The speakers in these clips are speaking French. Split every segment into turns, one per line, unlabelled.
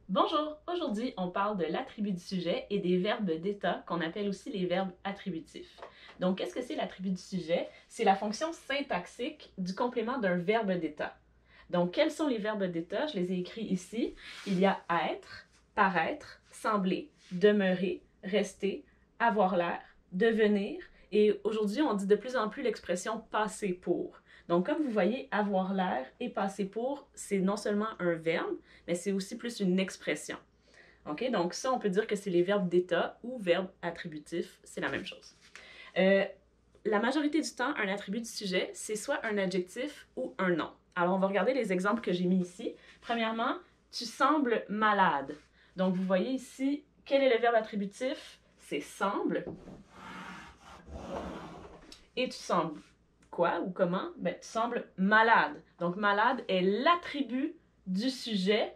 Bonjour, aujourd'hui on parle de l'attribut du sujet et des verbes d'état qu'on appelle aussi les verbes attributifs. Donc qu'est-ce que c'est l'attribut du sujet? C'est la fonction syntaxique du complément d'un verbe d'état. Donc quels sont les verbes d'état? Je les ai écrits ici. Il y a être, paraître, sembler, demeurer, rester, avoir l'air, devenir et aujourd'hui on dit de plus en plus l'expression passer pour. Donc, comme vous voyez, avoir l'air et passer pour, c'est non seulement un verbe, mais c'est aussi plus une expression. OK? Donc, ça, on peut dire que c'est les verbes d'état ou verbes attributifs, c'est la même chose. La majorité du temps, un attribut du sujet, c'est soit un adjectif ou un nom. Alors, on va regarder les exemples que j'ai mis ici. Premièrement, tu sembles malade. Donc, vous voyez ici, quel est le verbe attributif? C'est semble. Et tu sembles quoi ou comment? Ben, tu sembles malade. Donc, malade est l'attribut du sujet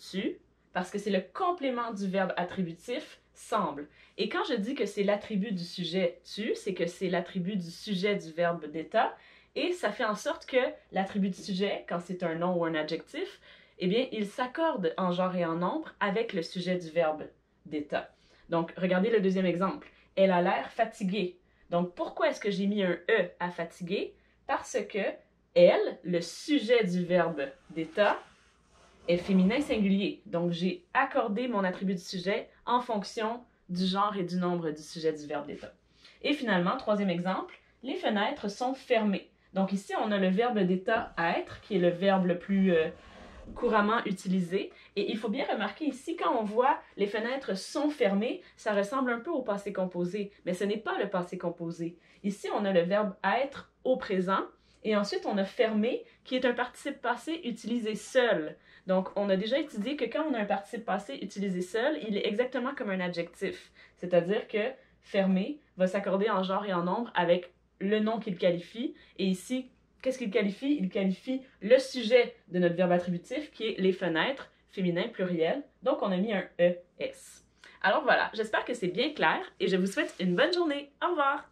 tu, parce que c'est le complément du verbe attributif semble. Et quand je dis que c'est l'attribut du sujet tu, c'est que c'est l'attribut du sujet du verbe d'état, et ça fait en sorte que l'attribut du sujet, quand c'est un nom ou un adjectif, eh bien, il s'accorde en genre et en nombre avec le sujet du verbe d'état. Donc, regardez le deuxième exemple. Elle a l'air fatiguée. Donc, pourquoi est-ce que j'ai mis un E à fatigué? Parce que elle, le sujet du verbe d'état, est féminin singulier. Donc, j'ai accordé mon attribut du sujet en fonction du genre et du nombre du sujet du verbe d'état. Et finalement, troisième exemple, les fenêtres sont fermées. Donc ici, on a le verbe d'état être, qui est le verbe le plus couramment utilisé. Et il faut bien remarquer ici, quand on voit les fenêtres sont fermées, ça ressemble un peu au passé composé, mais ce n'est pas le passé composé. Ici, on a le verbe être au présent, et ensuite on a fermé, qui est un participe passé utilisé seul. Donc, on a déjà étudié que quand on a un participe passé utilisé seul, il est exactement comme un adjectif. C'est-à-dire que fermé va s'accorder en genre et en nombre avec le nom qu'il qualifie, et ici, qu'est-ce qu'il qualifie? Il qualifie le sujet de notre verbe attributif qui est les fenêtres, féminin pluriel. Donc, on a mis un ES. Alors voilà, j'espère que c'est bien clair et je vous souhaite une bonne journée. Au revoir!